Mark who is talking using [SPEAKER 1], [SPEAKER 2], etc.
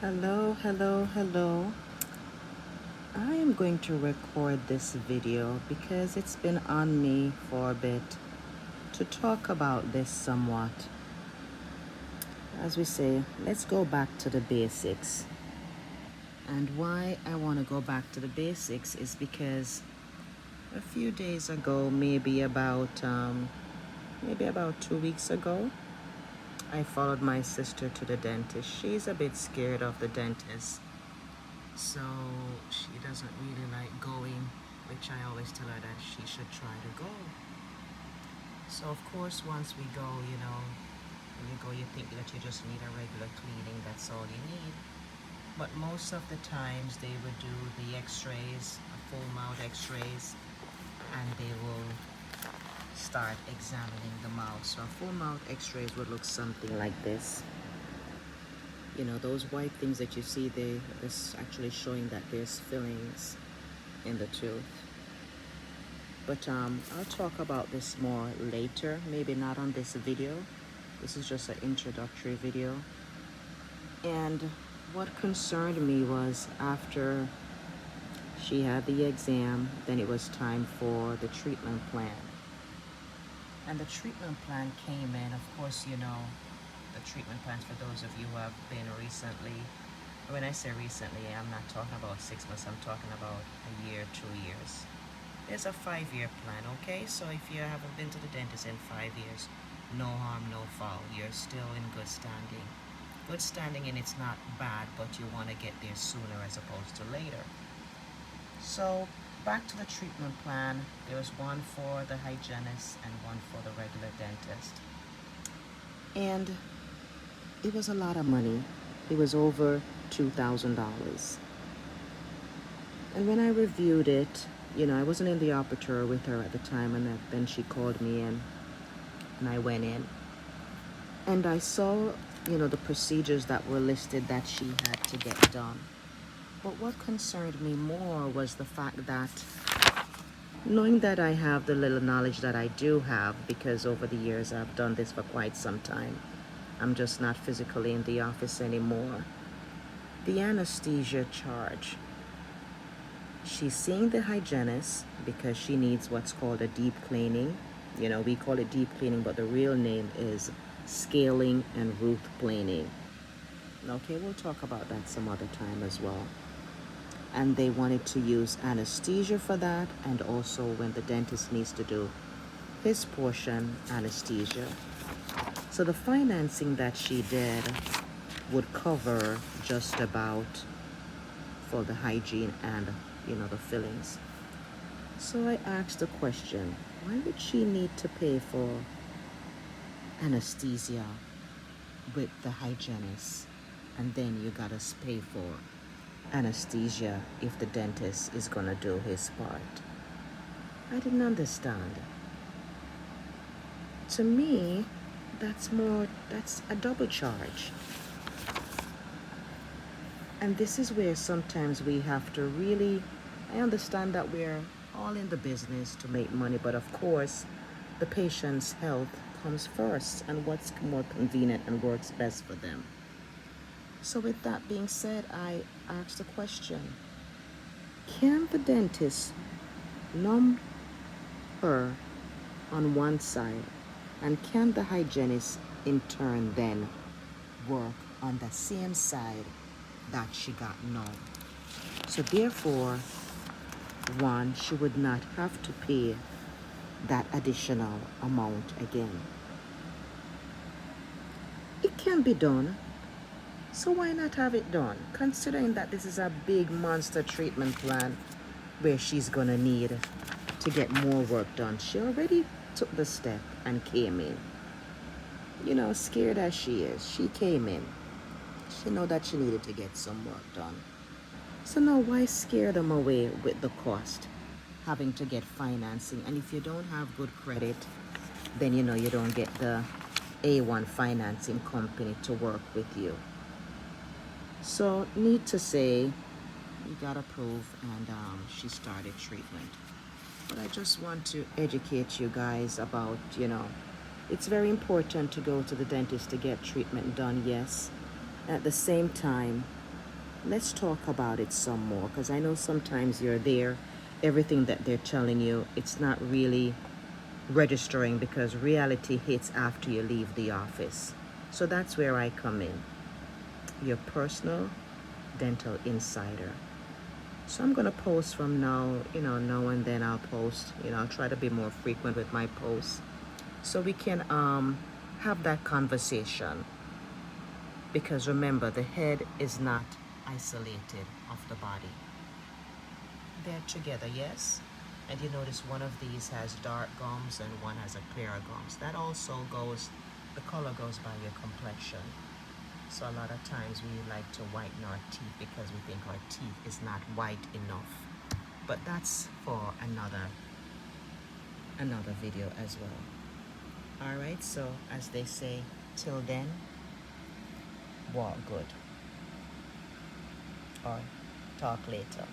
[SPEAKER 1] Hello, hello, hello. I am going to record this video because it's been on me for a bit to talk about this somewhat. As we say, let's go back to the basics. And why I want to go back to the basics is because a few days ago, maybe about 2 weeks ago, I followed my sister to the dentist. She's a bit scared of the dentist. So she doesn't really like going, which I always tell her that she should try to go. So of course, once we go, when you go, you think that you just need a regular cleaning, that's all you need. But most of the times they would do the x-rays, full mouth x-rays, and they will start examining the mouth. So a full mouth x-rays would look something like this. Those white things that you see, it's actually showing that there's fillings in the tooth. But I'll talk about this more later, maybe not on this video. This is just an introductory video. And what concerned me was after she had the exam, then it was time for the treatment plan. And the treatment plan came in, of course, the treatment plans for those of you who have been recently. When I say recently, I'm not talking about 6 months, I'm talking about a year, 2 years. There's a 5-year plan, okay? So if you haven't been to the dentist in 5 years, no harm, no foul. You're still in good standing. Good standing, and it's not bad, but you want to get there sooner as opposed to later. So back to the treatment plan. There was one for the hygienist and one for the regular dentist. And it was a lot of money. It was over $2,000. And when I reviewed it, I wasn't in the operator with her at the time, and then she called me in, and I went in. And I saw, the procedures that were listed that she had to get done. But what concerned me more was the fact that, knowing that I have the little knowledge that I do have, because over the years I've done this for quite some time, I'm just not physically in the office anymore. The anesthesia charge. She's seeing the hygienist because she needs what's called a deep cleaning. We call it deep cleaning, but the real name is scaling and root planing. Okay, we'll talk about that some other time as well. And they wanted to use anesthesia for that, and also when the dentist needs to do his portion, anesthesia. So the financing that she did would cover just about for the hygiene and, the fillings. So I asked the question, why would she need to pay for anesthesia with the hygienist, and then you gotta pay for anesthesia if the dentist is gonna do his part? I didn't understand. To me, that's a double charge. And this is where sometimes we have to really, I understand that we're all in the business to make money, but of course, the patient's health comes first, and what's more convenient and works best for them. So with that being said, I asked the question, can the dentist numb her on one side, and can the hygienist in turn then work on the same side that she got numb? So therefore, one, she would not have to pay that additional amount again. It can be done, so why not have it done, considering that this is a big monster treatment plan where she's gonna need to get more work done. She already took the step and came in. Scared as she is, she came in. She know that she needed to get some work done. So now why scare them away with the cost, having to get financing? And if you don't have good credit, then you don't get the A1 financing company to work with you. So need to say, you got approved, and she started treatment. But I just want to educate you guys about, it's very important to go to the dentist to get treatment done, yes. At the same time, let's talk about it some more, because I know sometimes you're there, everything that they're telling you, it's not really registering, because reality hits after you leave the office. So that's where I come in, your personal dental insider. So I'm going to post from now, now and then I'll post, I'll try to be more frequent with my posts so we can have that conversation. Because remember, the head is not isolated of the body. They're together, yes? And you notice one of these has dark gums and one has a clearer gums. That also goes, the color goes by your complexion. So a lot of times we like to whiten our teeth because we think our teeth is not white enough. But that's for another video as well. All right, so as they say, till then, walk good. Or talk later.